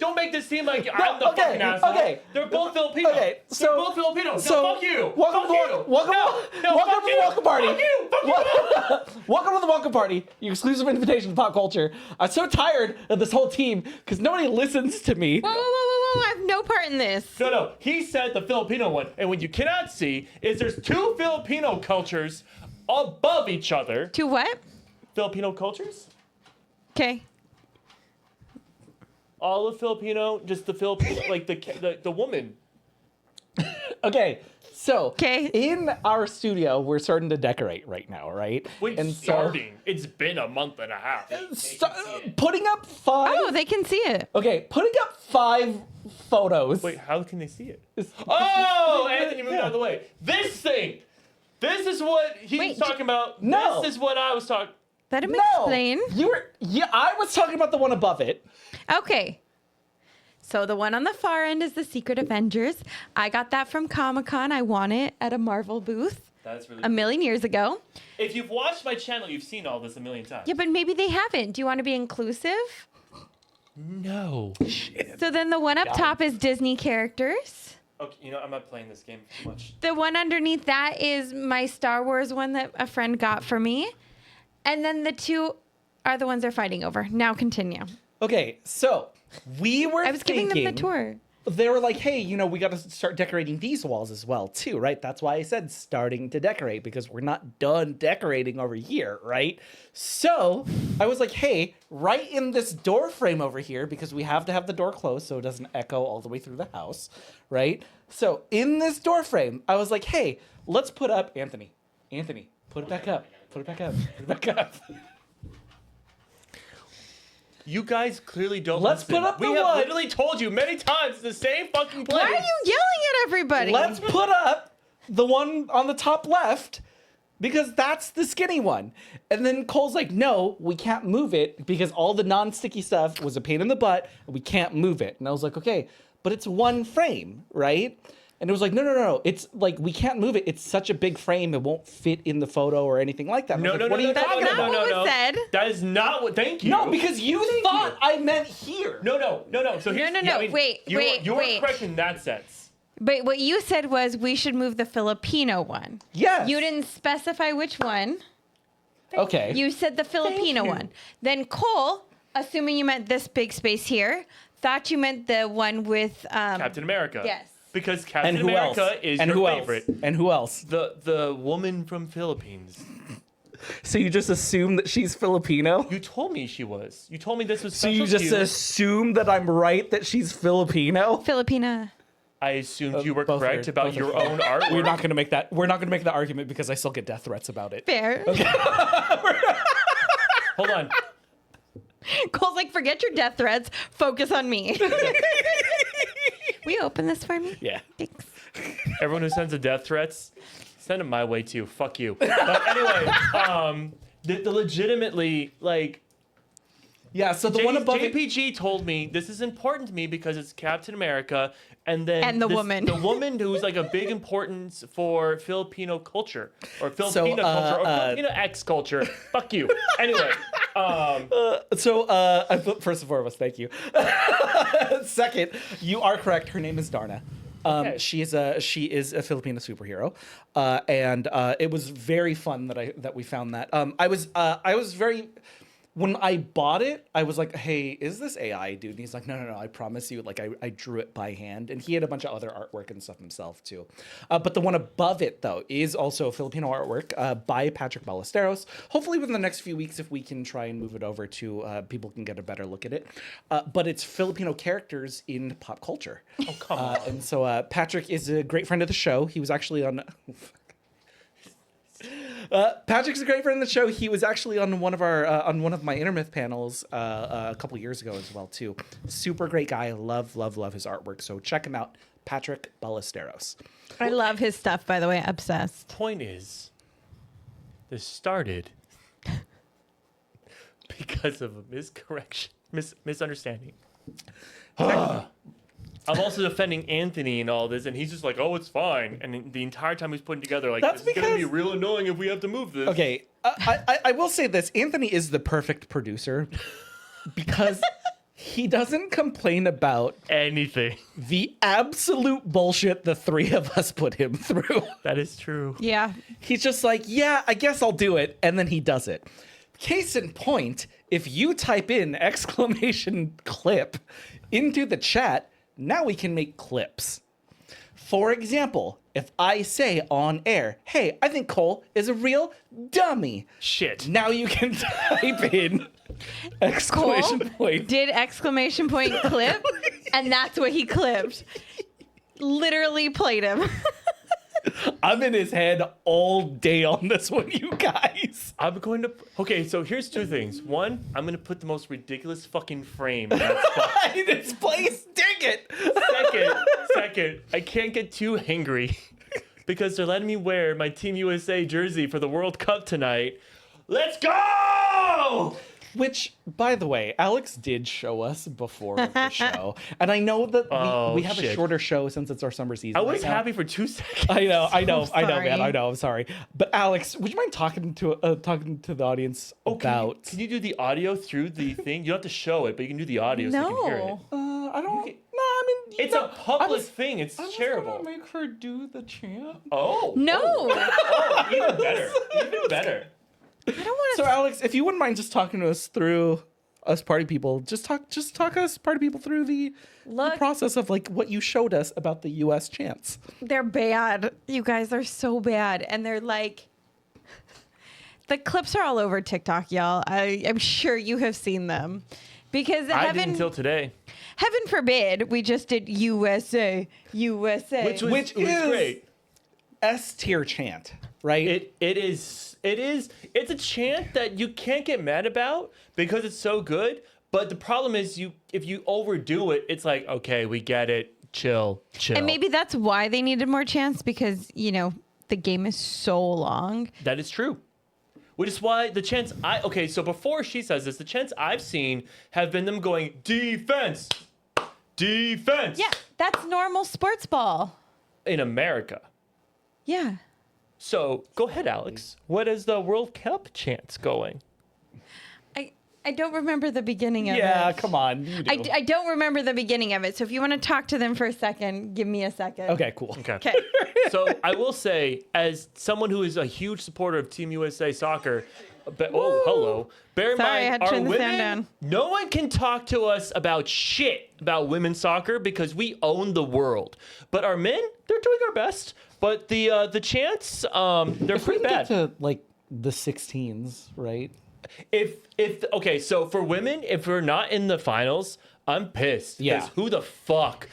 Don't make this seem like I'm the fucking asshole. Okay. They're both Filipino. Okay, so They're both Filipino. so No, fuck you. welcome Fuck to you. welcome fuck to the you. welcome party. Fuck you. Fuck you. Welcome to the welcome party. Your exclusive invitation to pop culture. I'm so tired of this whole team because nobody listens to me. Whoa, whoa, whoa, whoa, whoa! I have no part in this. No. He said the Filipino one, and what you cannot see is there's two Filipino cultures above each other. To what? Filipino cultures? Okay. All of Filipino, just the Filipino, like the woman. Okay, so 'Kay. in our studio, we're starting to decorate right now, right? Wait, starting. It's been a month and a half. Putting up 5. Oh, they can see it. Okay, putting up 5 photos. Wait, how can they see it? Oh, Anthony moved out of the way. This thing. This is what he was talking about. No. This is what I was talking. Let him No, explain. I was talking about the one above it. Okay. So the one on the far end is the Secret Avengers. I got that from Comic-Con. I won it at a Marvel booth That's really a million years ago. If you've watched my channel, you've seen all this a million times. Yeah, but maybe they haven't. Do you want to be inclusive? No. So then the one up top is Disney characters. Okay, I'm not playing this game too much. The one underneath that is my Star Wars one that a friend got for me. And then the two are the ones they're fighting over. Now continue. Okay, so we were I was giving them the tour. They were like, hey, we got to start decorating these walls as well, too, right? That's why I said starting to decorate, because we're not done decorating over here, right? So I was like, hey, right in this door frame over here, because we have to have the door closed so it doesn't echo all the way through the house, right? So in this door frame, I was like, hey, let's put up Anthony, put it back up. Put it back up. Put it back up. You guys clearly don't Let's listen. put up We the have one. literally told you many times the same fucking place. Why are you yelling at everybody? Let's put up the one on the top left because that's the skinny one. And then Cole's like, no, we can't move it because all the non-sticky stuff was a pain in the butt. And we can't move it. And I was like, okay, but it's one frame, right? And it was like, no. It's like, we can't move it. It's such a big frame. It won't fit in the photo or anything like that. No. What are you talking That's about? not what was said. That is not what. Thank you. No, because you thought I meant here. No. So here's, No. Wait. You were correct in that sense. But what you said was we should move the Filipino one. Yes. You didn't specify which one. Okay. You said the Filipino one. Then Cole, assuming you meant this big space here, thought you meant the one with Captain America. Yes. Because Captain and who America else? is and your who favorite. Else? And who else? The woman from Philippines. So you just assume that she's Filipino? You told me she was. You told me this was So special you just to you. assume that I'm right that she's Filipino? Filipina. I assumed you were Both correct are- about both are your correct. own art. We're not going to make that. We're not going to make the argument because I still get death threats about it. Fair. Hold on. Cole's like, forget your death threats. Focus on me. Will you open this for me? Yeah. Thanks. Everyone who sends the death threats, send them my way too. Fuck you. But anyway, the legitimately like. Yeah. So the one above it. JPG told me this is important to me because it's Captain America, and then And the woman. the woman who's like a big importance for Filipino culture or Filipino culture or Filipino X culture. Fuck you. Anyway. First and foremost, thank you. Second, you are correct. Her name is Darna. Okay. She is a Filipino superhero, and it was very fun that we found that. I was very. When I bought it, I was like, hey, is this AI, dude? And he's like, no, I promise you, like, I drew it by hand. And he had a bunch of other artwork and stuff himself, too. But the one above it, though, is also Filipino artwork by Patrick Ballesteros. Hopefully within the next few weeks, if we can try and move it over to people can get a better look at it. But it's Filipino characters in pop culture. Oh, come on. And so Patrick is a great friend of the show. He was actually on... Patrick's a great friend of the show. He was actually on one of my Intermyth panels a couple years ago as well too. Super great guy. Love his artwork. So check him out, Patrick Ballesteros. I love his stuff, by the way. Obsessed. Point is, this started because of a misunderstanding. I'm also defending Anthony and all this, and he's just like, "Oh, it's fine." And the entire time he's putting together, like, That's "This is gonna be because- real annoying if we have to move this." Okay, I will say this: Anthony is the perfect producer because He doesn't complain about anything. the absolute bullshit the three of us put him through. That is true. Yeah. He's just like, yeah, I guess I'll do it. And then he does it. Case in point, if you type in exclamation clip into the chat, now we can make clips. For example, if I say on air, hey, I think Cole is a real dummy. Shit. Now you can type in exclamation point. Did exclamation point clip, and that's what he clipped. Literally played him. I'm in his head all day on this one, you guys. I'm going to. Okay, so here's two things. One, I'm going to put the most ridiculous fucking frame in that spot. In this place, dig it. Second, I can't get too angry because they're letting me wear my Team USA jersey for the World Cup tonight. Let's go! Which, by the way, Alex did show us before the show. And I know that we have a shit. shorter show since it's our summer season. I was right now. happy for 2 seconds. I know, sorry. man. I know. I'm sorry. But Alex, would you mind talking to the audience about? Can you do the audio through the thing? You don't have to show it, but you can do the audio so you can hear it. No. I don't. can- No, I mean, It's a public thing. It's I was terrible. gonna make her do the chant. Oh. No. Oh, even better. Even better. I don't want So to. Alex, if you wouldn't mind just talking to us through us party people, just talk us party people through the Look. process of like what you showed us about the U.S. chants. They're bad. You guys are so bad. And they're like, the clips are all over TikTok, y'all. I'm sure you have seen them. Because I heaven, didn't until today. heaven forbid we just did USA, USA. Which was Which is great. S tier chant, right? It's a chant that you can't get mad about because it's so good. But the problem is if you overdo it, it's like, okay, we get it. Chill. And maybe that's why they needed more chance because, the game is so long. That is true. Which is why the chants okay, so before she says this, the chants I've seen have been them going, defense, defense. Yeah, that's normal sports ball. In America. Yeah. So go ahead, Alex. What is the World Cup chants going? I don't remember the beginning of it. Yeah, come on. You do. I don't remember the beginning of it. So if you want to talk to them for a second, give me a second. Okay, cool. Okay. So I will say, as someone who is a huge supporter of Team USA soccer, hello. Bear in Sorry, I mind, had to our turn the sound women, down. no one can talk to us about shit about women's soccer because we own the world. But our men, they're doing our best. But the chants, they're If we pretty can bad. get to like the 16s, right? Okay, so for women, if we're not in the finals, I'm pissed. 'Cause Yeah. who the fuck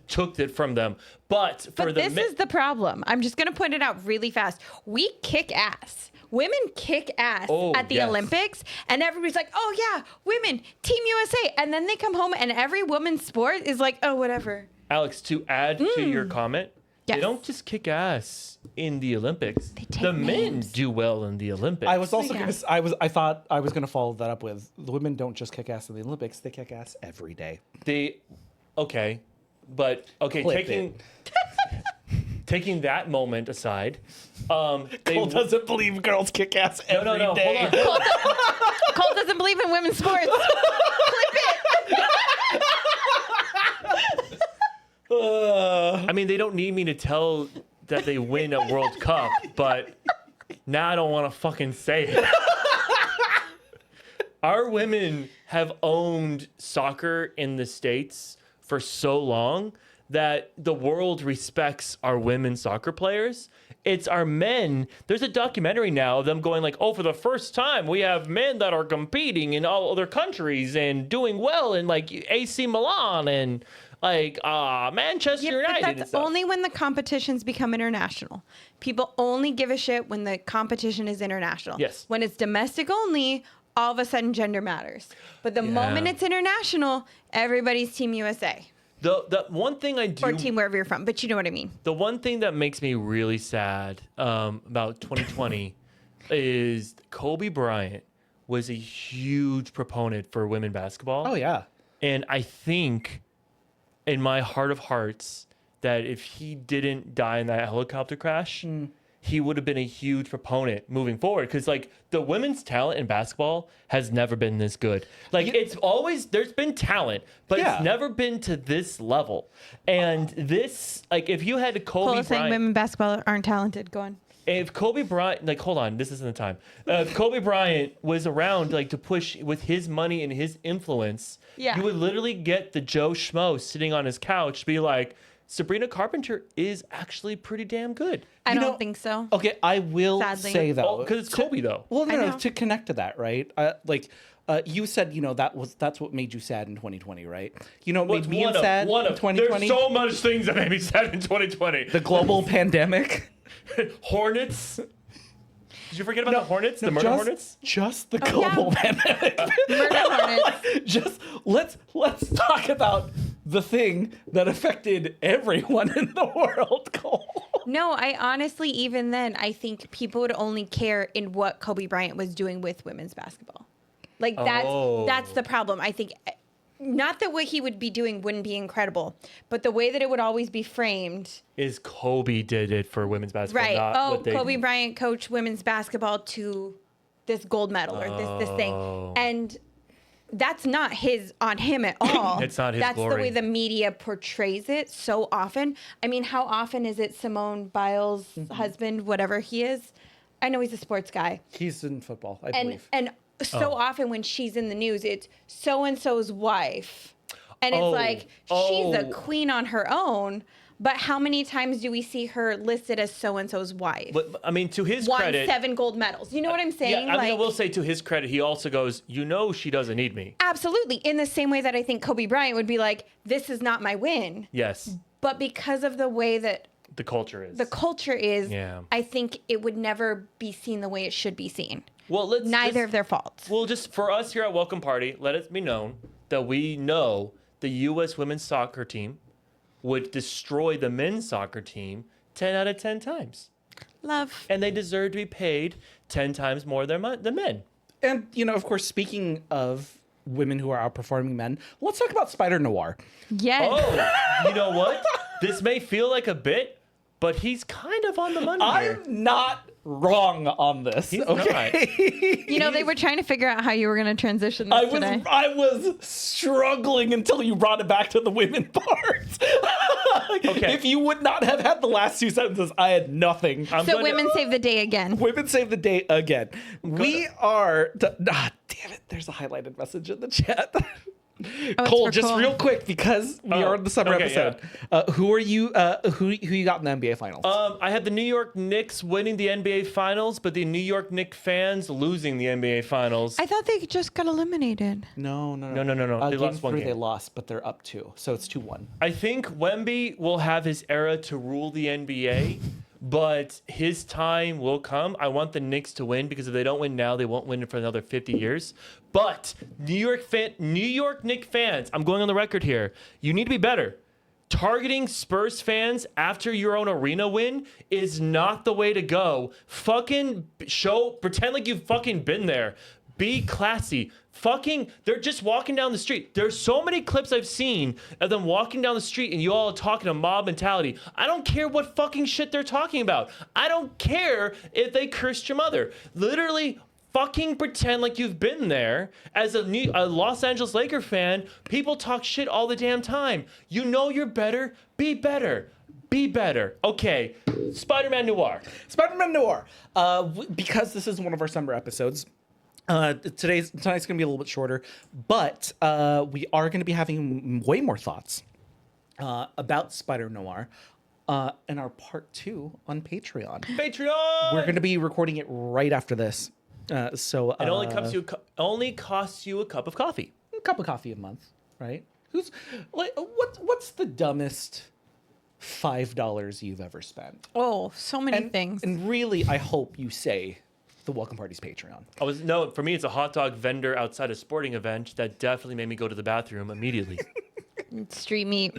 took it from them? But for But the this is the problem. I'm just going to point it out really fast. We kick ass. Women kick ass at the yes. Olympics, and everybody's like, oh, yeah, women, Team USA. And then they come home, and every woman's sport is like, oh, whatever. Alex, to add to your comment, Yes. they don't just kick ass in the Olympics. They take the men names. do well in the Olympics. I was also Yeah. I thought I was gonna follow that up with the women don't just kick ass in the Olympics; they kick ass every day. Clip taking that moment aside, they Cole doesn't believe girls kick ass every day. no, hold on. Cole doesn't believe in women's sports. Clip it. I mean, they don't need me to tell that they win a World Cup, but now I don't want to fucking say it. Our women have owned soccer in the States for so long that the world respects our women soccer players. It's our men. There's a documentary now of them going like, oh, for the first time, we have men that are competing in all other countries and doing well in like AC Milan and like Manchester Yeah, United. but and that's stuff. only when the competitions become international. People only give a shit when the competition is international. Yes. When it's domestic only, all of a sudden gender matters. But the moment it's international, everybody's Team USA The one thing I do or Team wherever you're from. But you know what I mean. The one thing that makes me really sad about 2020 is Kobe Bryant was a huge proponent for women basketball. Oh yeah. And I think in my heart of hearts that if he didn't die in that helicopter crash, he would have been a huge proponent moving forward because like the women's talent in basketball has never been this good. Like it's always there's been talent, but Yeah. it's never been to this level. And this like if you had Kobe Paul is saying Bryant, women basketball aren't talented. Go on. if Kobe Bryant, like, hold on, this isn't the time. If Kobe Bryant was around, like, to push with his money and his influence, Yeah. you would literally get the Joe Schmo sitting on his couch, be like, Sabrina Carpenter is actually pretty damn good. I You don't know- think so. Okay, I will Sadly. say though, Oh, because it's Kobe though. well, I no, know. to connect to that, right? You said, that's what made you sad in 2020, right? You know, what made me sad in 2020. There's so much things that made me sad in 2020. The global pandemic. Hornets. Did you forget about the Hornets? The murder just, Hornets? Just the yeah. global pandemic. Murder hornets. Just let's talk about the thing that affected everyone in the world, Cole. No, I honestly, even then, I think people would only care in what Kobe Bryant was doing with women's basketball. Like that's the problem. I think not that what he would be doing wouldn't be incredible, but the way that it would always be framed. Is Kobe did it for women's basketball, Right. not Oh, what they Kobe Bryant coached women's basketball to this gold medal or this thing. And that's not on him at all. It's not his That's glory. the way the media portrays it so often. I mean, how often is it Simone Biles' husband, whatever he is? I know he's a sports guy. He's in football, I And believe. and so often when she's in the news, it's so and so's wife. And it's like she's a queen on her own, but how many times do we see her listed as so and so's wife? But I mean, to his Won credit, 7 gold medals. You know what I'm saying? Yeah, I mean, I will say to his credit, he also goes, she doesn't need me. Absolutely. In the same way that I think Kobe Bryant would be like, this is not my win. Yes, But because of the way that the culture is. yeah. I think it would never be seen the way it should be seen. Well, let's Neither of their faults. Well, just for us here at Welcome Party, let it be known that we know the U.S. women's soccer team would destroy the men's soccer team 10 out of 10 times. Love. And they deserve to be paid 10 times more than men. And, of course, speaking of women who are outperforming men, let's talk about Spider Noir. Yes. Oh, you know what? This may feel like a bit, but he's kind of on the money here. I'm not wrong on this. He's okay? They were trying to figure out how you were going to transition this today. I was struggling until you brought it back to the women part. Okay. If you would not have had the last 2 sentences, I had nothing. So women save the day again. Women save the day again. We are. Damn it! There's a highlighted message in the chat. Oh, Cole, for just Cole. real quick because we are in the summer okay, episode. Who are you? Who you got in the NBA Finals? I had the New York Knicks winning the NBA Finals, but the New York Knicks fans losing the NBA Finals. I thought they just got eliminated. No. No. They lost one game. They lost, but they're up 2, so it's 2-1. I think Wemby will have his era to rule the NBA, but his time will come. I want the Knicks to win because if they don't win now, they won't win for another 50 years. But New York Knicks fans, I'm going on the record here. You need to be better. Targeting Spurs fans after your own arena win is not the way to go. Fucking pretend like you've fucking been there. Be classy. They're just walking down the street. There's so many clips I've seen of them walking down the street and you all are talking a mob mentality. I don't care what fucking shit they're talking about. I don't care if they cursed your mother. Literally fucking pretend like you've been there. As a Los Angeles Laker fan, people talk shit all the damn time. You know you're better. Be better. Be better. Okay, Spider-Man Noir. Spider-Man Noir. Because this is one of our summer episodes. Tonight's going to be a little bit shorter, but we are going to be having way more thoughts about Spider Noir in our part 2 on Patreon. Patreon. We're going to be recording it right after this. So It only costs you a cup of coffee. a cup of coffee a month, right? What's the dumbest $5 you've ever spent? Oh, so many things. And really, I hope you say the Welcome Party's Patreon. For me, it's a hot dog vendor outside a sporting event that definitely made me go to the bathroom immediately. Street meat.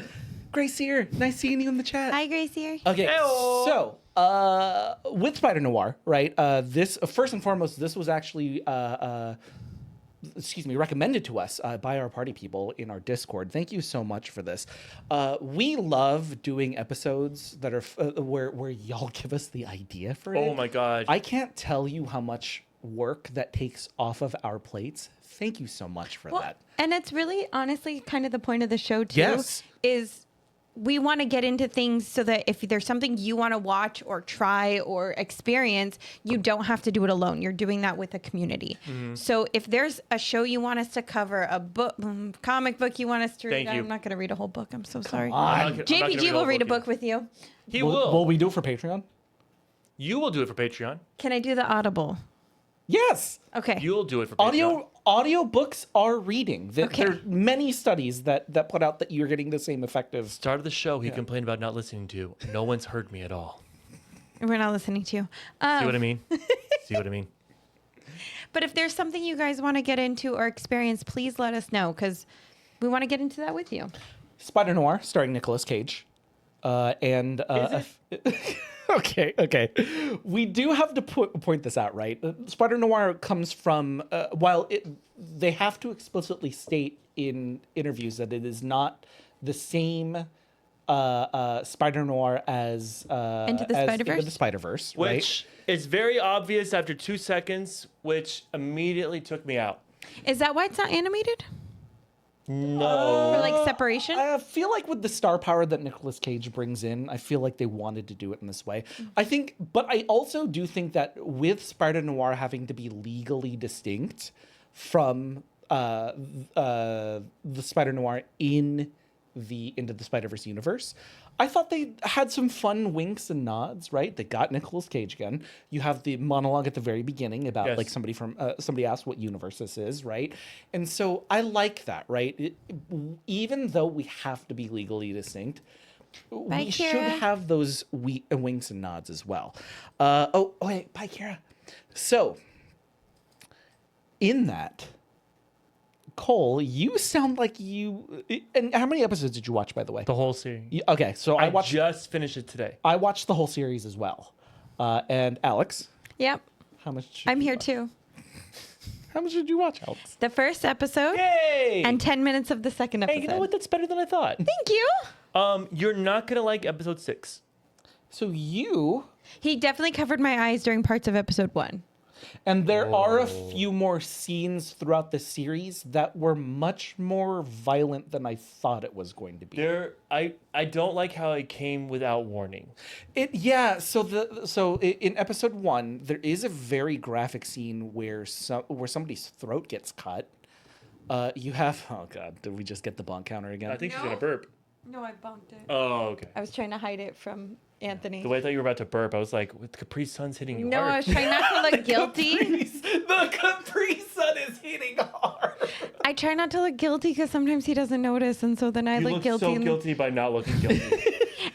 Grace here. Nice seeing you in the chat. Hi, Gracie. Okay, Heyo. so with Spider Noir, right? This first and foremost, this was actually recommended to us by our party people in our Discord. Thank you so much for this. We love doing episodes that are where y'all give us the idea for it. Oh my God. I can't tell you how much work that takes off of our plates. Thank you so much for that. And it's really, honestly, kind of the point of the show, too, Yes. is we want to get into things so that if there's something you want to watch or try or experience, you don't have to do it alone. You're doing that with a community. So if there's a show you want us to cover, a book, comic book you want us to read, Thank you. I'm not going to read a whole book. I'm so sorry. on. JPG will read a book with you. He Will we do it for Patreon? You will do it for Patreon. Can I do the Audible? Yes. Okay. You'll do it for Patreon. Audiobooks are reading. Okay. There are many studies that put out that you're getting the same effective. Start of the show, he complained about not listening to. No one's heard me at all. We're not listening to you. See what I mean? See what I mean? But if there's something you guys want to get into or experience, please let us know because we want to get into that with you. Spider Noir, starring Nicolas Cage, and okay. We do have to point this out, right? Spider Noir comes from while they have to explicitly state in interviews that it is not the same Spider Noir as Into the Spider-Verse? Into the Spider-Verse, right? Which is very obvious after 2 seconds, which immediately took me out. Is that why it's not animated? No. For like separation? I feel like with the star power that Nicolas Cage brings in, I feel like they wanted to do it in this way. But I also do think that with Spider Noir having to be legally distinct from the Spider Noir in the Into the Spider-Verse universe, I thought they had some fun winks and nods, right? They got Nicolas Cage again. You have the monologue at the very beginning about Yes. like somebody asked what universe this is, right? And so I like that, right? Even though we have to be legally distinct, we should Kira. have those winks and nods as well. Wait, bye, Kira. So, in that, Cole, you sound like you. And how many episodes did you watch, by the way? The whole series. Okay, so I I watched. just finished it today. I watched the whole series as well. And Alex, Yep. how much? I'm here too. How much did you watch, Alex? The first episode Yay! and 10 minutes of the second episode. Hey, you know what? That's better than I thought. Thank you. You're not gonna like episode 6. So you. He definitely covered my eyes during parts of episode 1. And there are a few more scenes throughout the series that were much more violent than I thought it was going to be. I don't like how it came without warning. So in episode 1, there is a very graphic scene where somebody's throat gets cut. You have did we just get the bonk counter again? I think she's No. gonna burp. No, I bumped it. Oh, okay. I was trying to hide it from Anthony. The way I thought you were about to burp, I was like, "With Capri Sun's hitting you No, I hard." was trying not to look guilty. The Capri Sun is hitting hard. I try not to look guilty because sometimes he doesn't notice, and so then I You look look guilty. so and, guilty by not looking guilty.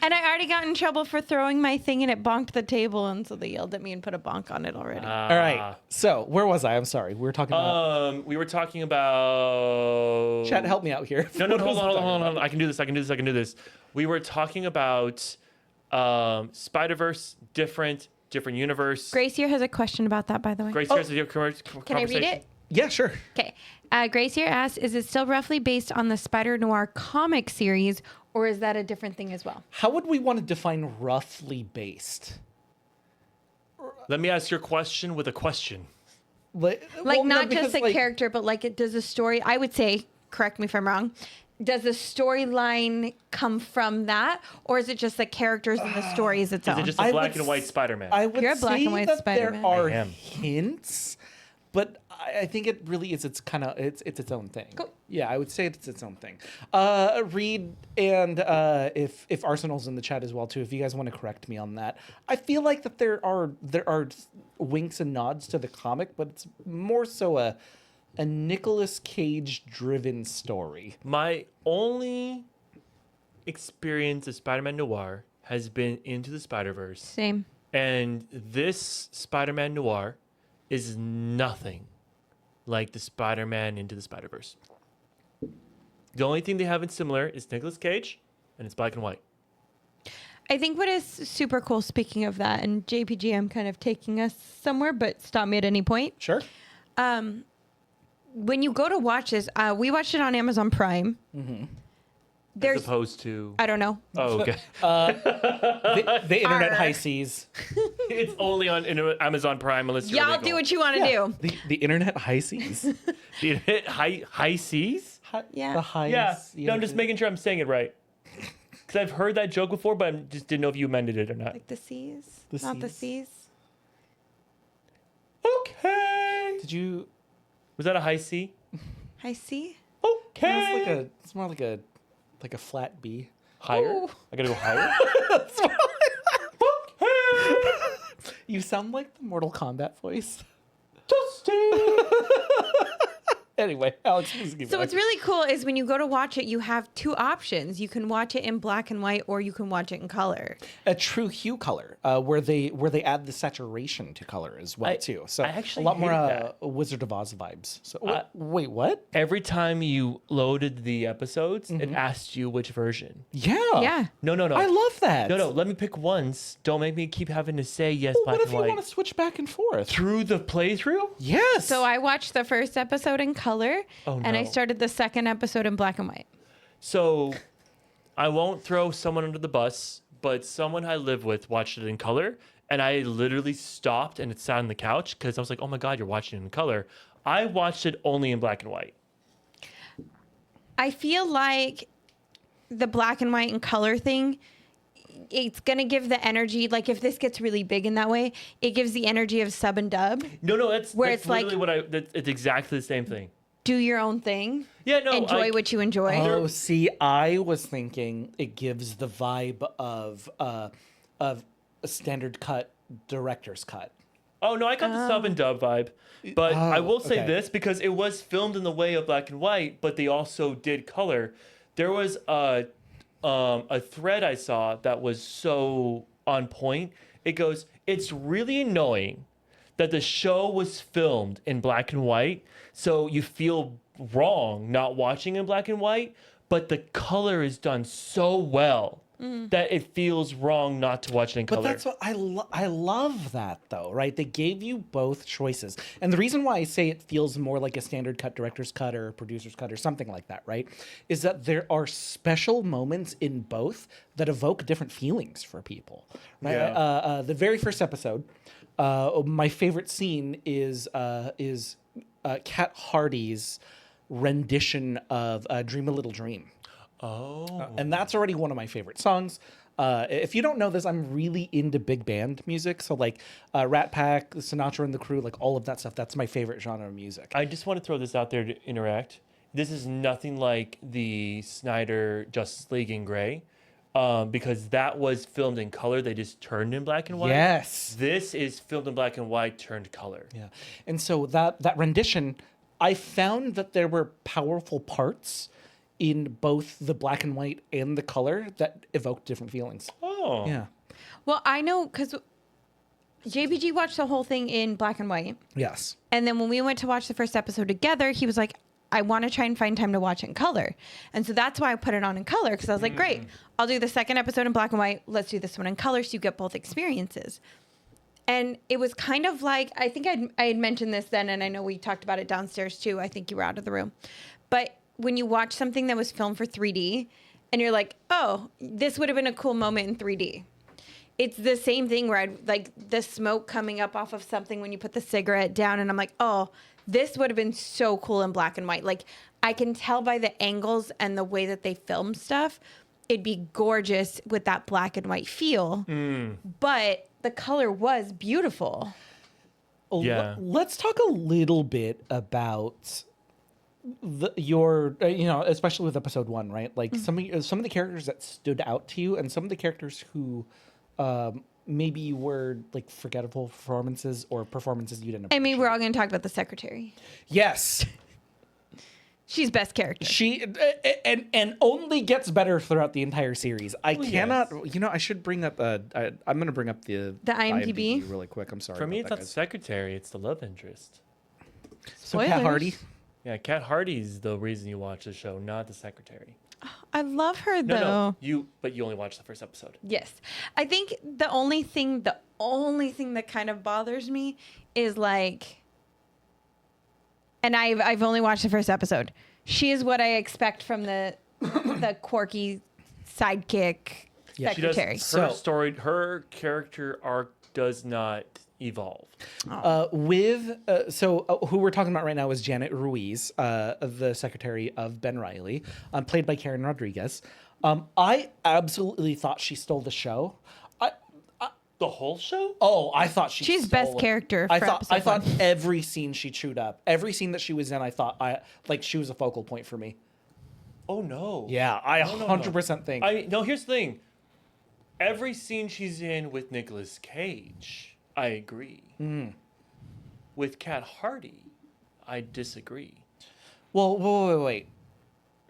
and I already got in trouble for throwing my thing, and it bonked the table, and so they yelled at me and put a bonk on it already. All right. So where was I? I'm sorry. We were talking about. We were talking about. Chat, help me out here. No, What hold was I talking on. about? I can do this. We were talking about Spider-Verse, different universe. Grace here has a question about that, by the way. Grace here's a conversation. Can I read it? Yeah, sure. Okay. Grace here asks, is it still roughly based on the Spider Noir comic series, or is that a different thing as well? How would we want to define roughly based? Let me ask your question with a question. Like, not just a character, but like, does a story, I would say, correct me if I'm wrong, does the storyline come from that, or is it just the characters and the stories its Is own? it just a black and white Spider-Man? I would You're a black say and white that Spider-Man. there are I am. hints, but I think it really is. It's kind of it's its own thing. Cool. Yeah, I would say it's its own thing. Reed and if Arsenal's in the chat as well too, if you guys want to correct me on that, I feel like that there are winks and nods to the comic, but it's more so a Nicolas Cage driven story. My only experience of Spider-Man Noir has been Into the Spider-Verse. Same. And this Spider-Man Noir is nothing like the Spider-Man Into the Spider-Verse. The only thing they have in similar is Nicolas Cage, and it's black and white. I think what is super cool, speaking of that, and JPG, I'm kind of taking us somewhere, but stop me at any point. Sure. when you go to watch this, we watched it on Amazon Prime. Mm-hmm. There's, As opposed to... I don't know. Oh, okay. The internet Arr. high seas. It's only on Amazon Prime unless you're Y'all illegal. do what you want to do. The internet high seas. The internet high seas? Yeah. The high. Yeah. No, I'm just making sure I'm saying it right. Because I've heard that joke before, but I just didn't know if you amended it or not. Like the seas? The Not the seas? seas. Okay. Did you? Was that a high C? I see. Okay. It's more like a flat B. Higher? Ooh. I gotta go higher? You sound like the Mortal Kombat voice. Dusty. Anyway, Alex, please keep So going. what's really cool is when you go to watch it, you have two options. You can watch it in black and white, or you can watch it in color. a true hue color, where they add the saturation to color as well too. So I actually a lot more hated Wizard of Oz vibes. So I- wait, what? Every time you loaded the episodes, it asked you which version. Yeah. Yeah. No. I love that. No, let me pick once. Don't make me keep having to say yes, Well, black what if and you white. want to switch back and forth? Through the playthrough? Yes. So I watched the first episode in color, Oh, and I no. started the second episode in black and white. So I won't throw someone under the bus, but someone I live with watched it in color, and I literally stopped and it sat on the couch because I was like, oh my God, you're watching it in color. I watched it only in black and white. I feel like the black and white and color thing, it's gonna give the energy. Like if this gets really big in that way, it gives the energy of sub and dub. No, that's Where that's it's like- literally it's exactly the same thing. Do your own thing. Yeah, no, Enjoy what you enjoy. Oh, see, I was thinking it gives the vibe of a standard cut, director's cut. Oh no, I got the sub and dub vibe. But I will say okay. this because it was filmed in the way of black and white, but they also did color. There was a thread I saw that was so on point. It goes, it's really annoying that the show was filmed in black and white, so you feel wrong not watching in black and white, but the color is done so well that it feels wrong not to watch it in But color. that's what I love that though, right? They gave you both choices. And the reason why I say it feels more like a standard cut, director's cut, or producer's cut, or something like that, right? Is that there are special moments in both that evoke different feelings for people. Right? Yeah. The very first episode, my favorite scene is Kat Hardy's rendition of Dream a Little Dream. And that's already one of my favorite songs. If you don't know this, I'm really into big band music. So like Rat Pack, Sinatra and the Crew, like all of that stuff. That's my favorite genre of music. I just want to throw this out there to interact. This is nothing like the Snyder Justice League in gray, because that was filmed in color. They just turned in black and white. Yes. This is filmed in black and white, turned color. Yeah. And so that rendition, I found that there were powerful parts in both the black and white and the color that evoked different feelings. Oh. Yeah. Well, I know because JPG watched the whole thing in black and white. Yes. And then when we went to watch the first episode together, he was like, I want to try and find time to watch it in color. And so that's why I put it on in color, because I was like, great, I'll do the second episode in black and white. Let's do this one in color so you get both experiences. And it was kind of like, I think I had mentioned this then, and I know we talked about it downstairs too. I think you were out of the room. But when you watch something that was filmed for 3D and you're like, oh, this would have been a cool moment in 3D. It's the same thing where I'd like the smoke coming up off of something when you put the cigarette down, and I'm like, oh, this would have been so cool in black and white. Like I can tell by the angles and the way that they film stuff, it'd be gorgeous with that black and white feel. But the color was beautiful. Yeah. Let's talk a little bit about your especially with episode 1, right? Like some of the characters that stood out to you, and some of the characters who maybe were like forgettable performances or performances you didn't I mean, appreciate. we're all going to talk about the secretary. Yes. She's best character. She and only gets better throughout the entire series. I cannot. I should bring up. I'm going to bring up the IMDb? really quick. I'm sorry. For me, it's about not that, the secretary, it's the love interest. so Kat Spoilers. Hardy. Yeah, Kat Hardy's the reason you watch the show, not the secretary. I love her though. No, you only watched the first episode. Yes. I think the only thing that kind of bothers me is like and I've only watched the first episode. She is what I expect from the the quirky sidekick Yeah. She does, secretary. her character arc does not evolve. Who we're talking about right now is Janet Ruiz, the secretary of Ben Reilly, played by Karen Rodriguez. I absolutely thought she stole the show. The whole show? Oh, I thought She's stole best it. character I for thought episode every scene she chewed up, every scene that she was in, I thought she was a focal point for me. Oh no. Yeah, I No. 100% think. Here's the thing. Every scene she's in with Nicolas Cage, I agree. With Kat Hardy, I disagree. Well, wait.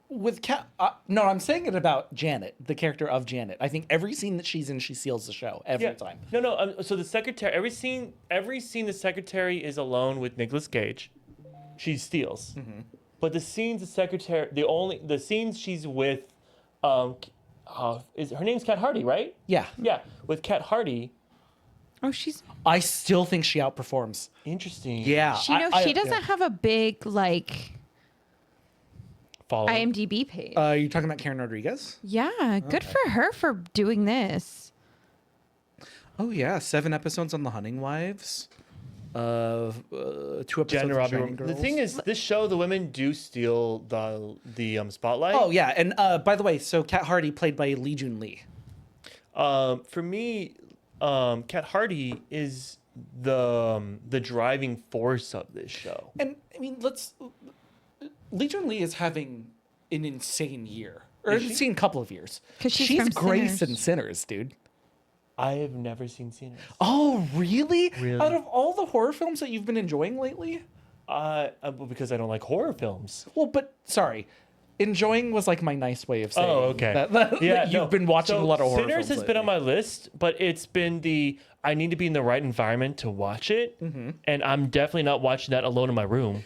With Kat, no, I'm saying it about Janet, the character of Janet. I think every scene that she's in, she steals the show every time. No. So the secretary, every scene, the secretary is alone with Nicolas Cage. She steals. But the scenes the secretary, the scenes she's with, is her name's Kat Hardy, right? Yeah. Yeah, with Kat Hardy. Oh, she's I still think she outperforms. Interesting. Yeah. she doesn't have a big like Following. IMDb page. You talking about Karen Rodriguez? Yeah, good for her for doing this. Oh yeah, 7 episodes on The Hunting Wives. 2 episodes Jen of Robbie. Shining Girls. The thing is, this show, the women do steal the spotlight. Oh yeah, and by the way, so Kat Hardy played by Lee Jun Lee. For me, Kat Hardy is the driving force of this show. And I mean, Lee Jun Lee is having an insane year, or an insane couple of years. 'Cause she's from Grace Sinners. in Sinners, dude. I have never seen Sinners. Oh really? Really? Out of all the horror films that you've been enjoying lately? Because I don't like horror films. Well, but sorry. Enjoying was like my nice way of saying okay. that you've been watching a lot of horror Sinners films has been on lately. my list, but it's been I need to be in the right environment to watch it, and I'm definitely not watching that alone in my room.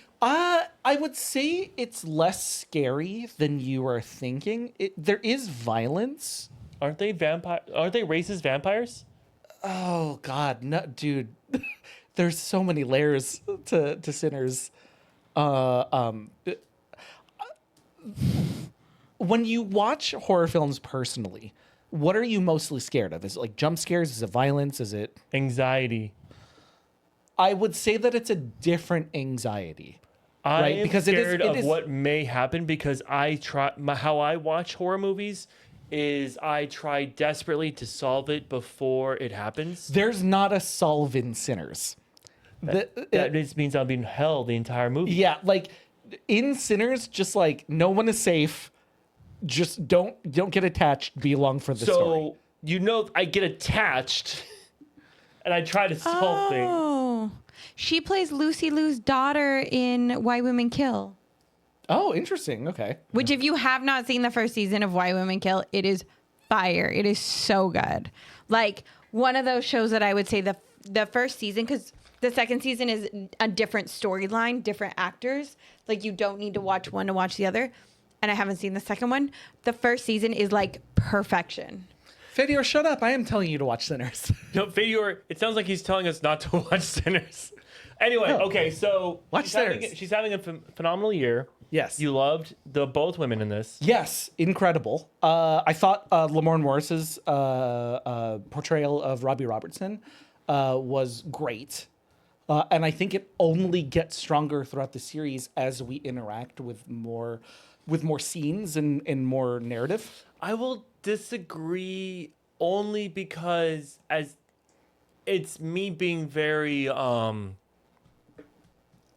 I would say it's less scary than you are thinking. There is violence. Aren't they racist vampires? Oh God, no, dude. There's so many layers to Sinners. When you watch horror films personally, what are you mostly scared of? Is it like jump scares? Is it violence? Is it? Anxiety. I would say that it's a different anxiety. I Right, am because it is- scared it of is- what may happen because how I watch horror movies is I try desperately to solve it before it happens. There's not a solve in Sinners. That just means I'll be in hell the entire movie. Yeah, like in Sinners, just like no one is safe. Just don't get attached. Be along for the story. So I get attached, and I try to solve things. Oh, she plays Lucy Liu's daughter in Why Women Kill. Oh, interesting. Okay. Which, if you have not seen the first season of Why Women Kill, it is fire. It is so good. Like one of those shows that I would say the first season, because the second season is a different storyline, different actors. Like you don't need to watch one to watch the other. And I haven't seen the second one. The first season is like perfection. Fedior, shut up. I am telling you to watch Sinners. No, Fedior, it sounds like he's telling us not to watch Sinners. Anyway, okay, so Watch Sinners. she's having a phenomenal year. Yes. You loved both women in this. Yes, incredible. I thought Lamorne Morris's portrayal of Robbie Robertson was great. And I think it only gets stronger throughout the series as we interact with more scenes and more narrative. I will disagree only because as it's me being very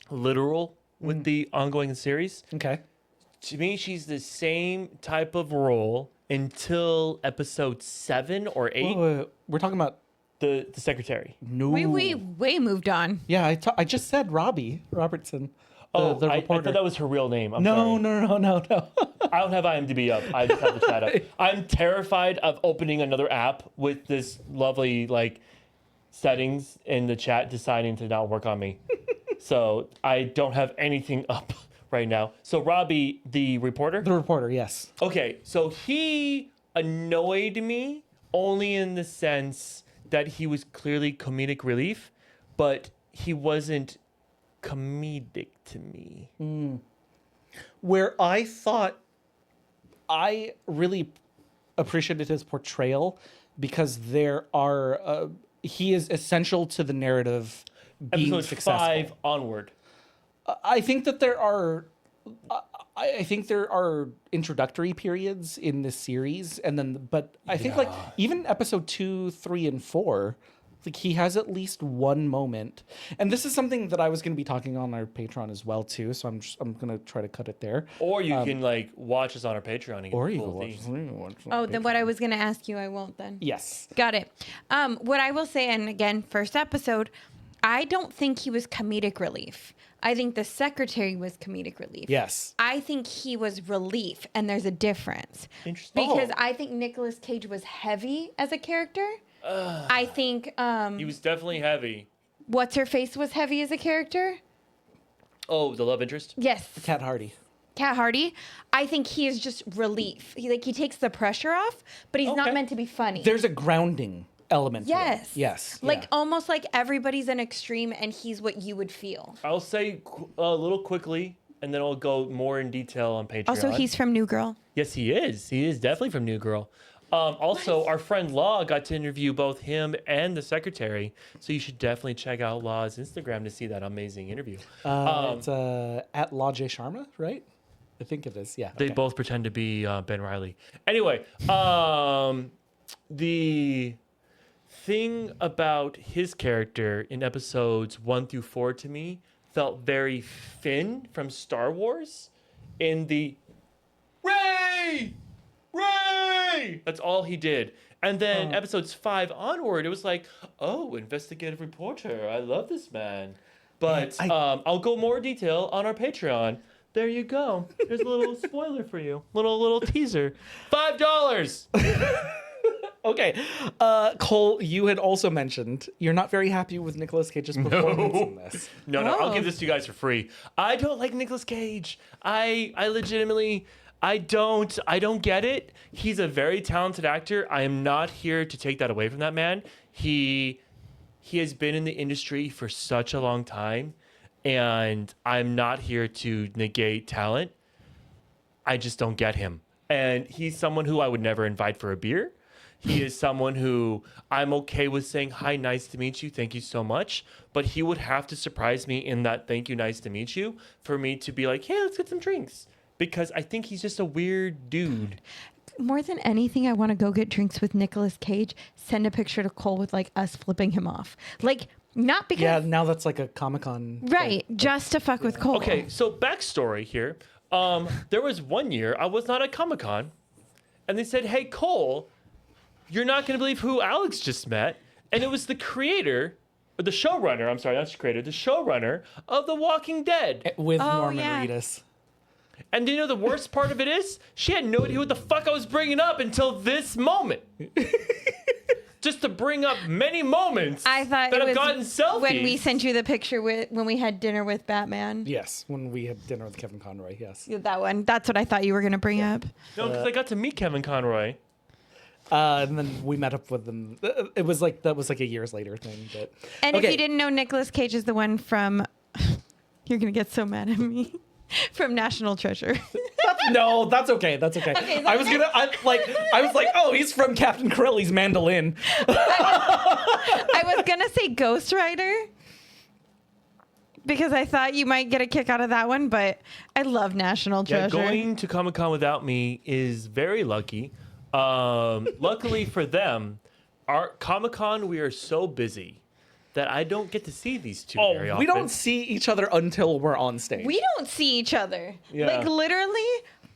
literal with the ongoing series. Okay. To me, she's the same type of role until episode 7 or 8. We're talking about The secretary. no. We way moved on. Yeah, I just said Robbie Robertson. The I reporter. thought that was her real name. I'm no, sorry. no. I don't have IMDb up. I just have the chat up. I'm terrified of opening another app with this lovely settings in the chat deciding to not work on me. So I don't have anything up right now. So Robbie, the reporter? The reporter, yes. Okay, so he annoyed me only in the sense that he was clearly comedic relief, but he wasn't comedic to me. Where I thought I really appreciated his portrayal because he is essential to the narrative being Episode successful. 5 onward. I think that there are. I think there are introductory periods in this series, but I think like even episode 2, 3, and 4, like he has at least one moment, and this is something that I was going to be talking on our Patreon as well too. So I'm going to try to cut it there. Or you can like watch us on our Patreon. And get Or the you full can theme. watch. Oh, then what I was going to ask you, I won't then. Yes. Got it. What I will say, and again, first episode, I don't think he was comedic relief. I think the secretary was comedic relief. Yes. I think he was relief, and there's a difference. Interesting. Because I think Nicolas Cage was heavy as a character. I think He was definitely heavy. What's Her Face was heavy as a character. Oh, the love interest? Yes. Cat Hardy. Cat Hardy. I think he is just relief. He takes the pressure off, but he's not Okay. meant to be funny. There's a grounding element. to it. Yes. Yes. Like yeah. almost like everybody's an extreme and he's what you would feel. I'll say a little quickly, and then I'll go more in detail on Patreon. Also, he's from New Girl. Yes, he is. He is definitely from New Girl. Also, our friend Law got to interview both him and the secretary, so you should definitely check out Law's Instagram to see that amazing interview. It's at Law J Sharma, right? I think it is. Yeah. They okay. both pretend to be Ben Reilly. Anyway, the thing about his character in episodes 1 through 4 to me felt very Finn from Star Wars in the Ray! Ray! That's all he did. And then episodes 5 onward, it was like, oh, investigative reporter. I love this man. But I'll go more detail on our Patreon. There you go. There's a little spoiler for you. Little teaser. $5. Okay. Cole, you had also mentioned you're not very happy with Nicolas Cage's performance in this. No, I'll Oh. give this to you guys for free. I don't like Nicolas Cage. I legitimately, I don't get it. He's a very talented actor. I am not here to take that away from that man. He has been in the industry for such a long time, and I'm not here to negate talent. I just don't get him. And he's someone who I would never invite for a beer. He is someone who I'm okay with saying, hi, nice to meet you, thank you so much. But he would have to surprise me in that thank you, nice to meet you, for me to be like, hey, let's get some drinks. Because I think he's just a weird dude. More than anything, I want to go get drinks with Nicolas Cage. Send a picture to Cole with like us flipping him off. Like, not because... Yeah, now that's like a Comic-Con. Right, just to fuck with Cole. Okay, so backstory here. There was one year I was not at Comic-Con, and they said, hey, Cole, you're not going to believe who Alex just met. And it was the creator, or the showrunner, I'm sorry, not the creator, the showrunner of The Walking Dead. With Oh, Norman yeah. Reedus. And do you know the worst part of it is? She had no idea what the fuck I was bringing up until this moment. Just to bring up many moments I thought that it I've was gotten selfies. when we sent you the picture when we had dinner with Batman. Yes, when we had dinner with Kevin Conroy, yes. Yeah, that one. That's what I thought you were going to bring up. No, because I got to meet Kevin Conroy. And then we met up with them. That was like a years later thing. But And okay. if you didn't know, Nicolas Cage is the one from... You're going to get so mad at me. From National Treasure. No, that's okay. That's okay. I was like, oh, he's from Captain Corelli's Mandolin. I was going to say Ghost Rider. Because I thought you might get a kick out of that one, but I love National Yeah, Treasure. going to Comic-Con without me is very lucky. Luckily for them, our Comic-Con, we are so busy that I don't get to see these two very often. We don't see each other until we're on stage. We don't see each other. Yeah. Like, literally,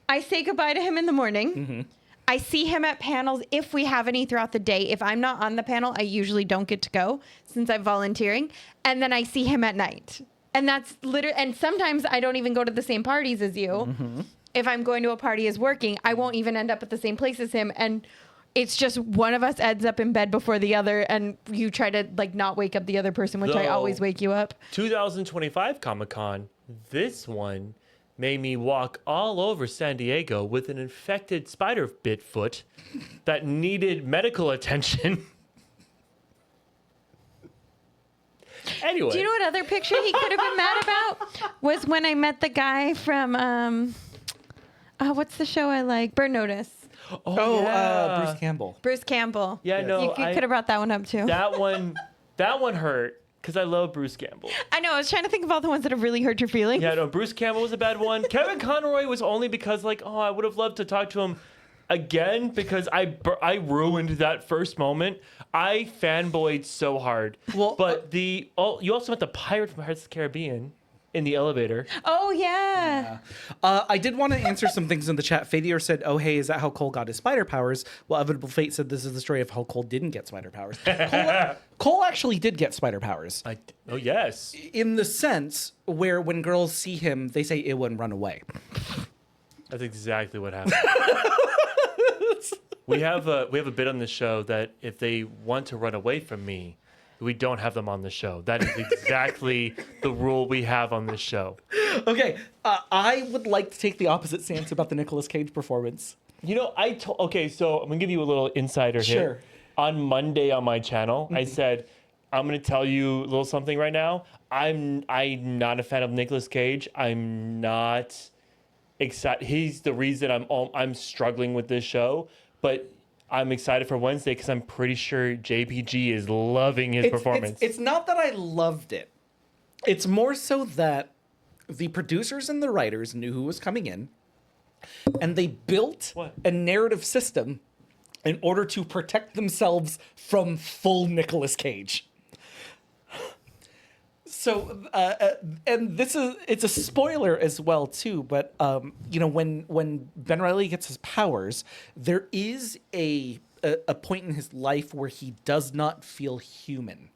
I say goodbye to him in the morning. I see him at panels if we have any throughout the day. If I'm not on the panel, I usually don't get to go since I'm volunteering. And then I see him at night. And that's literally, and sometimes I don't even go to the same parties as you. If I'm going to a party as working, I won't even end up at the same place as him. And it's just one of us ends up in bed before the other, and you try to like not wake up the other person, which I Though- always wake you up. 2025 Comic-Con, this one made me walk all over San Diego with an infected spider bit foot that needed medical attention. Anyway. Do you know what other picture he could have been mad about? Was when I met the guy from, what's the show I like? Burn Notice. Bruce Campbell. Bruce Campbell. Yeah, no, You could have brought that one up too. that one hurt because I love Bruce Campbell. I know. I was trying to think of all the ones that have really hurt your feelings. Yeah, no, Bruce Campbell was a bad one. Kevin Conroy was only because I would have loved to talk to him again because I ruined that first moment. I fanboyed so hard. Well, but you also met the pirate from Pirates of the Caribbean in the elevator. Oh, yeah. I did want to answer some things in the chat. Fadier said, oh, hey, is that how Cole got his spider powers? Well, Inevitable Fate said this is the story of how Cole didn't get spider powers. Cole actually did get spider powers. Oh, yes. In the sense where when girls see him, they say ew and run away. That's exactly what happened. We have a bit on the show that if they want to run away from me, we don't have them on the show. That is exactly the rule we have on this show. Okay, I would like to take the opposite stance about the Nicolas Cage performance. You know, okay, so I'm gonna give you a little insider Sure. hit. On Monday on my channel, I said, I'm gonna tell you a little something right now. I'm not a fan of Nicolas Cage. I'm not excited. He's the reason I'm struggling with this show, but I'm excited for Wednesday because I'm pretty sure JPG is loving his performance. It's not that I loved it. It's more so that the producers and the writers knew who was coming in, and they built a narrative system in order to protect themselves from full Nicolas Cage. So, and it's a spoiler as well too, but when Ben Reilly gets his powers, there is a point in his life where he does not feel human,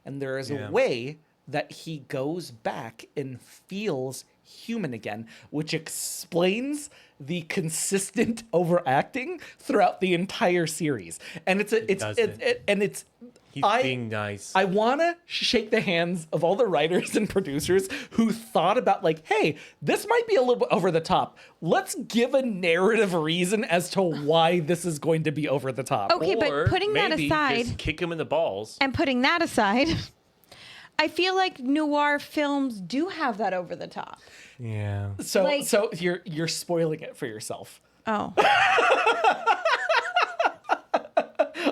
and there is a way that he goes back and feels human again, which explains the consistent overacting throughout the entire series. And He's being nice. I want to shake the hands of all the writers and producers who thought about hey, this might be a little bit over the top. Let's give a narrative reason as to why this is going to be over the top. Okay, but putting that maybe aside, just kick him in the balls. and putting that aside, I feel like noir films do have that over the top. Yeah. So you're spoiling it for yourself. Oh.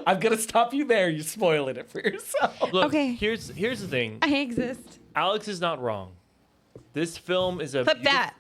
I'm gonna stop you there. You're spoiling it for yourself. Look, Okay. here's the thing. I exist. Alex is not wrong. This film is a Flip that.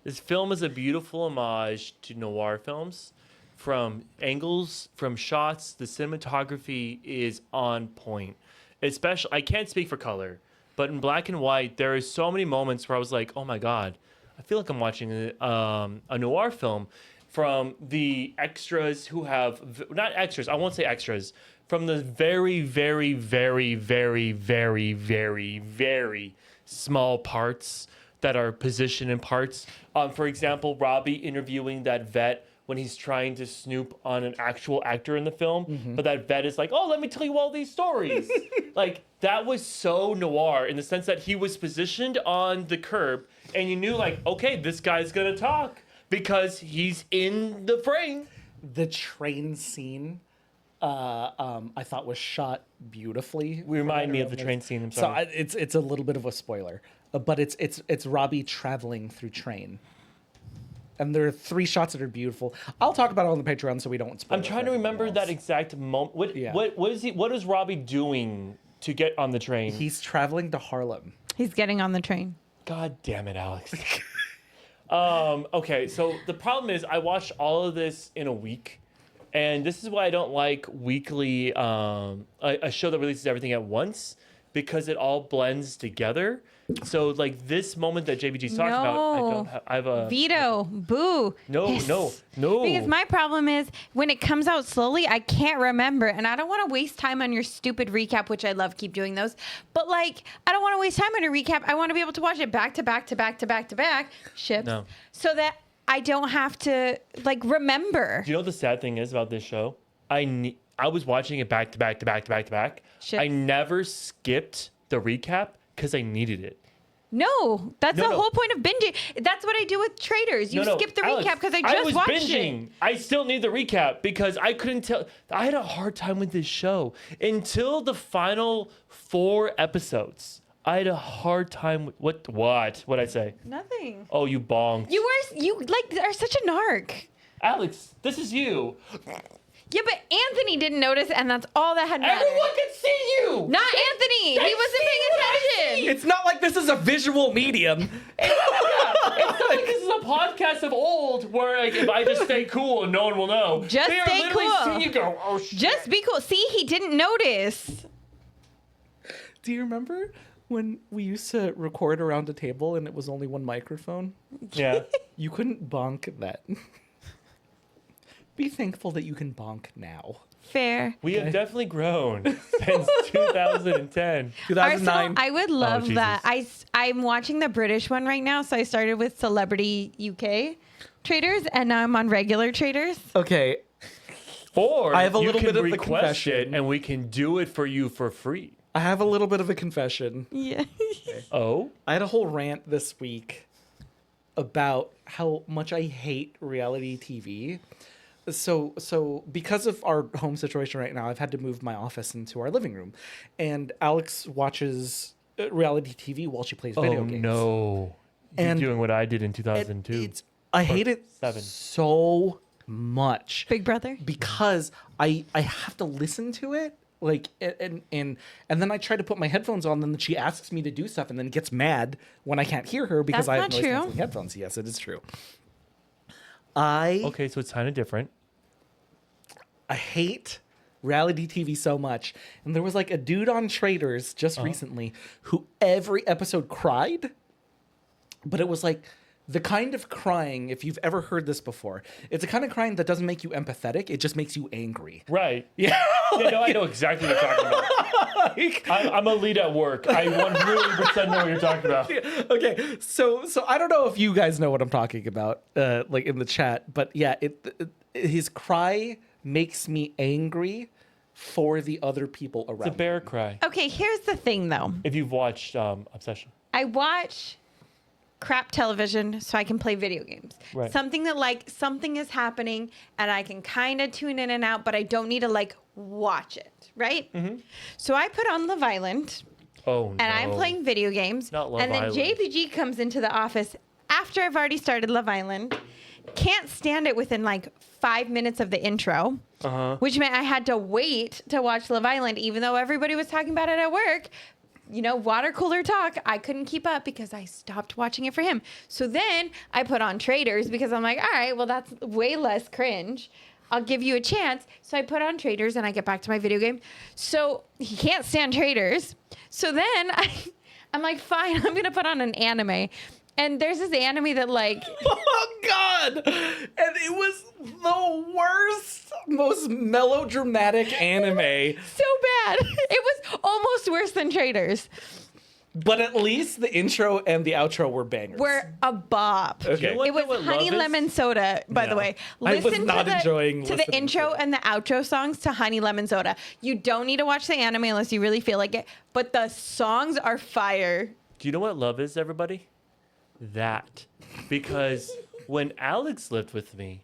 This film is a beautiful homage to noir films. From angles, from shots, the cinematography is on point. Especially, I can't speak for color, but in black and white, there are so many moments where I was like, "Oh my god, I feel like I'm watching a noir film." From the extras who have not extras, I won't say extras. From the very, very, very, very, very, very, very small parts that are positioned in parts. For example, Robbie interviewing that vet when he's trying to snoop on an actual actor in the film, but that vet is like, "Oh, let me tell you all these stories." That was so noir in the sense that he was positioned on the curb, and you knew okay, this guy's gonna talk because he's in the frame. The train scene, I thought was shot beautifully. Remind me of the train scene. I'm sorry. So it's a little bit of a spoiler, but it's Robbie traveling through train. And there are 3 shots that are beautiful. I'll talk about it on the Patreon so we don't spoil. I'm trying to remember that exact moment. What is Robbie doing to get on the train? He's traveling to Harlem. He's getting on the train. God damn it, Alex. Okay, so the problem is I watched all of this in a week, and this is why I don't like weekly a show that releases everything at once, because it all blends together. So this moment that JVG's talking about, I have a veto. Boo. No. Because my problem is when it comes out slowly, I can't remember, and I don't want to waste time on your stupid recap, which I love. Keep doing those, but I don't want to waste time on a recap. I want to be able to watch it back to back to back to back to back ships, so that I don't have to remember. Do you know what the sad thing is about this show? I was watching it back to back to back to back to back. Ships. I never skipped the recap because I needed it. No, that's No, the no. whole point of binging. That's what I do with Traders. You No, skip the Alex, recap because I just was watched binging. it. I still need the recap because I couldn't tell. I had a hard time with this show until the final 4 episodes. I had a hard time with what'd I say? Nothing. Oh, you bonked. You are such a narc. Alex, this is you. Yeah, but Anthony didn't notice, and that's all that had mattered. Everyone can see you. Not Anthony. He wasn't see paying what I attention. It's not like this is a visual medium. It's not like this is a podcast of old where like if I just stay cool and no one will know. Just they are stay literally cool. seeing you go, oh shit. Just be cool. See, he didn't notice. Do you remember when we used to record around a table and it was only one microphone? Yeah. You couldn't bonk then. Be thankful that you can bonk now. Fair. We have definitely grown since 2010. 2009. Arsenal, I would love Jesus. that. I'm watching the British one right now, so I started with Celebrity UK Traders, and now I'm on regular Traders. Okay. Or I have a you little can bit of a request it confession. and we can do it for you for free. I have a little bit of a confession. Yeah. Oh? I had a whole rant this week about how much I hate reality TV. So because of our home situation right now, I've had to move my office into our living room. And Alex watches reality TV while she plays video Oh games. no. You're And doing what I did in And 2002. I hate it 7. so much Big Brother. because I have to listen to it. Like and then I try to put my headphones on, and then she asks me to do stuff, and then gets mad when I can't hear her because That's I have not noise true. canceling headphones. Yes, it is true. I Okay, so it's kind of different. hate reality TV so much, and there was like a dude on Traders just recently who every episode cried, but it was like the kind of crying, if you've ever heard this before, it's a kind of crying that doesn't make you empathetic. It just makes you angry. Right. Yeah. Yeah, no, I know exactly what you're talking about. Like, I'm a lead at work. I 100% know what you're talking about. okay, so I don't know if you guys know what I'm talking about, like in the chat, but yeah, his cry makes me angry for the other people around. It's a bear cry. Okay, here's the thing, though. If you've watched Obsession. I watch crap television so I can play video games. Right. Something that like something is happening and I can kind of tune in and out, but I don't need to like watch it, right? Mm-hmm. So I put on Love Island Oh no. and I'm playing video games. Not Love and then Island. JPG comes into the office after I've already started Love Island. Can't stand it within like 5 minutes of the intro, which meant I had to wait to watch Love Island, even though everybody was talking about it at work. You know, water cooler talk. I couldn't keep up because I stopped watching it for him. So then I put on Traders because I'm like, all right, well, that's way less cringe. I'll give you a chance. So I put on Traders and I get back to my video game. So he can't stand Traders. So then I'm like, fine, I'm going to put on an anime. And there's this anime that like... Oh, God! And it was the worst, most melodramatic anime. so bad. It was almost worse than Traders. But at least the intro and the outro were bangers. We're a bop. Okay. You know It was what Honey love is? Lemon Soda, by the No. way. I was not enjoying to the listening intro to it. and the outro songs to Honey Lemon Soda. You don't need to watch the anime unless you really feel like it, but the songs are fire. Do you know what love is, everybody? That. Because when Alex lived with me,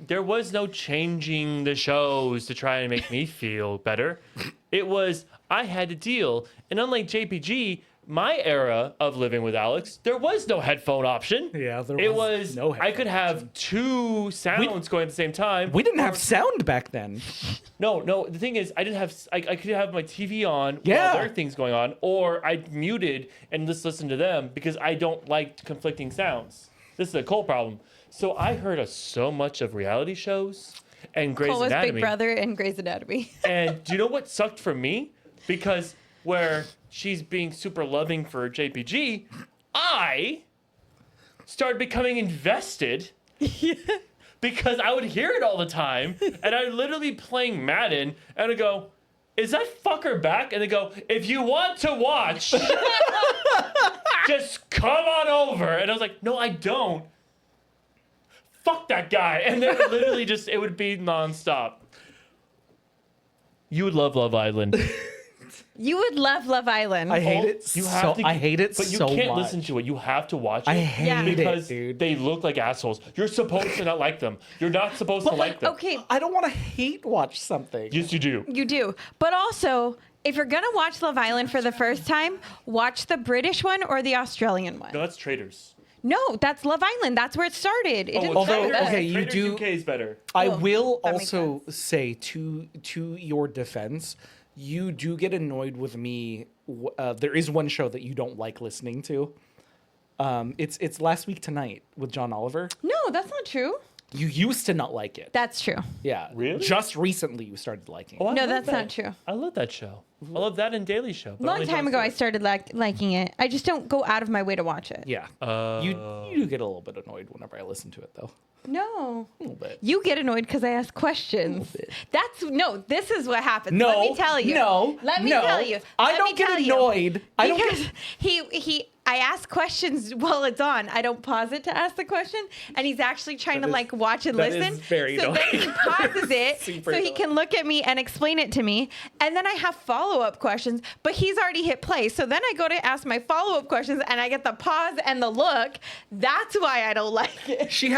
there was no changing the shows to try and make me feel better. It was, I had to deal. And unlike JPG, my era of living with Alex, there was no headphone option. Yeah, there It was was, no I could have 2 sounds going at the same time. We didn't have sound back then. No. The thing is, I didn't have. I could have my TV on Yeah. while their things going on, or I muted and just listen to them because I don't like conflicting sounds. This is a Cole problem. So I heard so much of reality shows and Grey's Cole was Anatomy. Big Brother and Grey's Anatomy. And do you know what sucked for me? Because where she's being super loving for JPG, I started becoming invested. Because I would hear it all the time, and I'd literally playing Madden, and I'd go, is that fucker back? And they go, if you want to watch, just come on over. And I was like, no, I don't. Fuck that guy. And then literally it would be nonstop. You would love Love Island. You would love Love Island. I hate it I hate it but you so can't much. listen to it. You have to watch it. I hate Yeah. it, because dude. they look like assholes. You're supposed to not like them. You're not supposed to like them. Okay, I don't want to hate watch something. Yes, you do. you do. But also, if you're going to watch Love Island for the first time, watch the British one or the Australian one. No, that's traitors. No, that's Love Island. That's where it started. It didn't Although, start with us. okay, you Traitors do- UK is better. I Oh, will that makes also say to your defense, you do get annoyed with me. There is one show that you don't like listening to. It's Last Week Tonight with John Oliver. No, that's not true. You used to not like it. That's true. Yeah. Really? Just recently you started liking it. Oh, I No, love that's that. not true. I love that show. I love that and Daily Show. but Long only time Jon ago, I Stewart. started liking it. I just don't go out of my way to watch it. Yeah. You do get a little bit annoyed whenever I listen to it, though. No. A little bit. You get annoyed because I ask questions. bit. This is what happens. No, Let me tell you. no, Let me no. tell you. I Let don't me get tell you. annoyed. I don't Because I ask questions while it's on. I don't pause it to ask the question, and he's actually trying to is- like watch and that listen. is very so then he annoying. pauses it Super so he annoying. can look at me and explain it to me, and then I have follow-up questions, but he's already hit play. So then I go to ask my follow-up questions, and I get the pause and the look. That's why I don't like it. She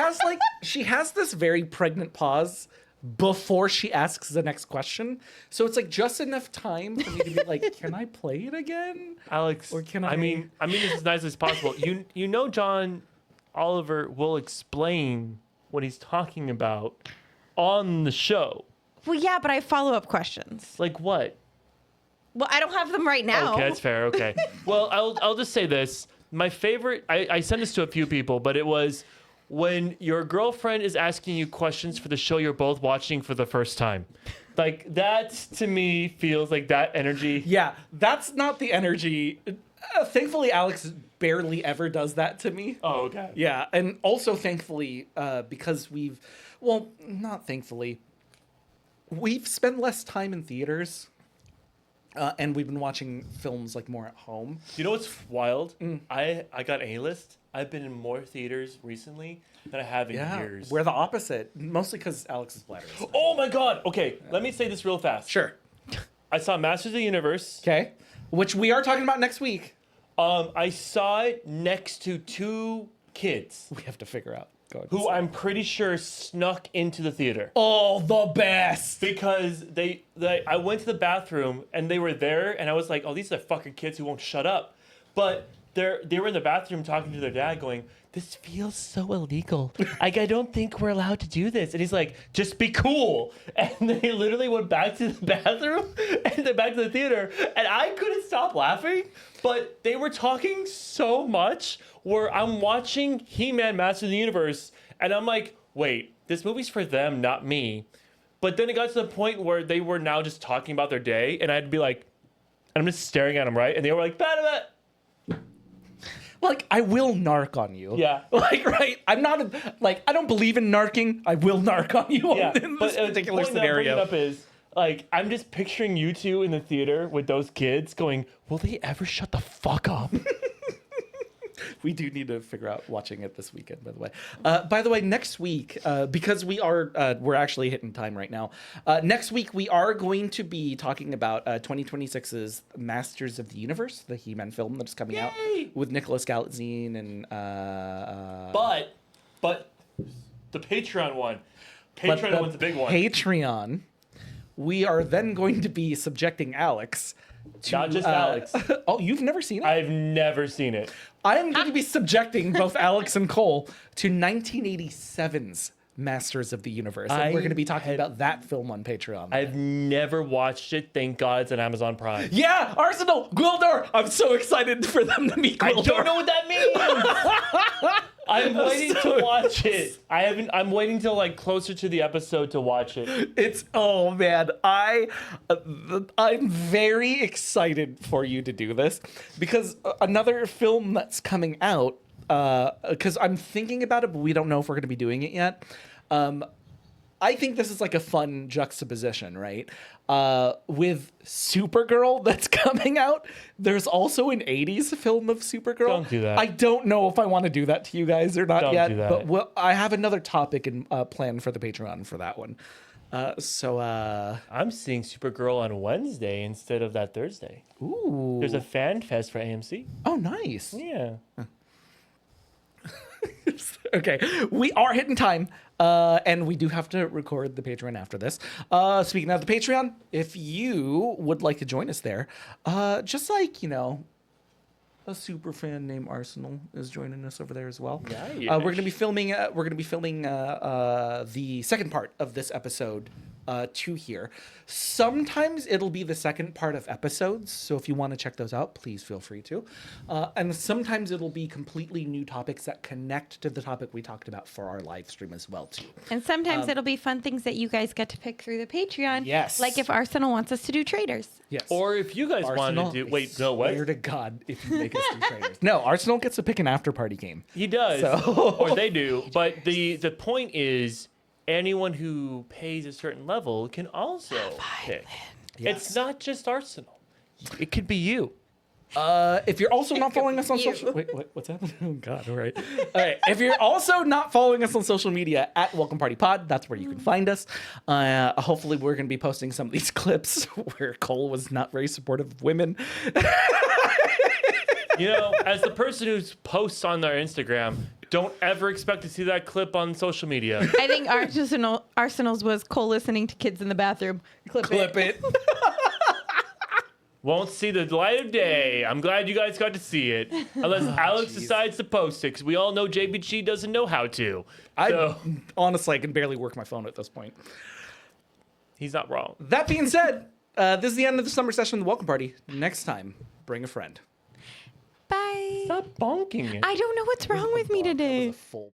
has this very pregnant pause before she asks the next question. So it's like just enough time for me to be like, can I play it again? Alex, Or can I I- mean this as nicely as possible. You know John Oliver will explain what he's talking about on the show. Well, yeah, but I have follow-up questions. Like what? Well, I don't have them right now. Okay, that's fair. Okay. Well, I'll just say this. My favorite, I sent this to a few people, but it was when your girlfriend is asking you questions for the show you're both watching for the first time. Like that to me feels like that energy. Yeah, that's not the energy. Thankfully, Alex barely ever does that to me. Oh, okay. Yeah, and also thankfully, because not thankfully, we've spent less time in theaters, and we've been watching films like more at home. You know what's wild? I got A-list. I've been in more theaters recently than I have in years. We're the opposite, mostly because Alex is bladder. Oh my god. Okay, let me say this real fast. Sure. I saw Masters of the Universe. Okay. Which we are talking about next week. I saw it next to two kids We have to figure out. Go ahead. who I'm pretty sure snuck into the theater. Oh, the best. Because I went to the bathroom and they were there and I was like, oh, these are fucking kids who won't shut up. But they were in the bathroom talking to their dad going, this feels so illegal. Like, I don't think we're allowed to do this. And he's like, just be cool. And they literally went back to the bathroom and then back to the theater. And I couldn't stop laughing. But they were talking so much where I'm watching He-Man Master of the Universe and I'm like, wait, this movie's for them, not me. But then it got to the point where they were now just talking about their day, and I'd be like, and I'm just staring at them, right? And they were like, bah. Like, I will narc on you. Yeah. Like, right? I'm not, I don't believe in narking. I will narc on you Yeah. in this particular the point that I'm bringing scenario. up is, like, I'm just picturing you two in the theater with those kids going, will they ever shut the fuck up? We do need to figure out watching it this weekend, by the way. Next week, because we're actually hitting time right now. Next week, we are going to be talking about 2026's Masters of the Universe, the He-Man film that's coming out Yay! with Nicholas Galitzine and... But the Patreon one. but Patreon one's the big one. Patreon, we are then going to be subjecting Alex to... Not just Alex. Oh, you've never seen it? I've never seen it. I am going to be subjecting both Alex and Cole to 1987's Masters of the Universe. And we're going to be talking about that film on Patreon. I've never watched it. Thank God it's on Amazon Prime. Yeah, Arsenal, Gwildor. I'm so excited for them to meet I Gwildor. don't know what that means. I'm waiting to watch it. I'm waiting till like closer to the episode to watch it. It's man, I'm very excited for you to do this because another film that's coming out. Because I'm thinking about it, but we don't know if we're going to be doing it yet. I think this is like a fun juxtaposition, right? With Supergirl that's coming out, there's also an 80s film of Supergirl. Don't do that. I don't know if I want to do that to you guys or not Don't yet, do that. but I have another topic in plan for the Patreon for that one. I'm seeing Supergirl on Wednesday instead of that Thursday. Ooh. There's a fan fest for AMC. Oh, nice. Yeah. Okay, we are hitting time, and we do have to record the Patreon after this. Speaking of the Patreon, if you would like to join us there, just like, a super fan named Arsenal is joining us over there as well. Nice. We're gonna be filming. The second part of this episode to here. Sometimes it'll be the second part of episodes, so if you want to check those out, please feel free to. And sometimes it'll be completely new topics that connect to the topic we talked about for our live stream as well too. And sometimes it'll be fun things that you guys get to pick through the Patreon. Yes. Like if Arsenal wants us to do traders. Yes. Or if you guys Arsenal, wanted to do... I Wait, no, what? swear to God, if you make us do traders. No, Arsenal gets to pick an after party game. He does. So- Or they do. But the point is, anyone who pays a certain level can also pick. Yes. It's not just Arsenal. It could be you. If you're also not following us on social... Wait, what's happening? Oh, God, all right. All right, if you're also not following us on social media, at Welcome Party Pod, that's where you can find us. Hopefully, we're going to be posting some of these clips where Cole was not very supportive of women. As the person who posts on their Instagram, don't ever expect to see that clip on social media. I think Arsenal's was Cole listening to kids in the bathroom. Clip it. Won't see the light of day. I'm glad you guys got to see it. Unless Alex decides to post it, because we all know JBG doesn't know how to. Honestly, I can barely work my phone at this point. He's not wrong. That being said, this is the end of the summer session of the Welcome Party. Next time, bring a friend. Bye. Stop bonking it. I don't know what's wrong with me today. Full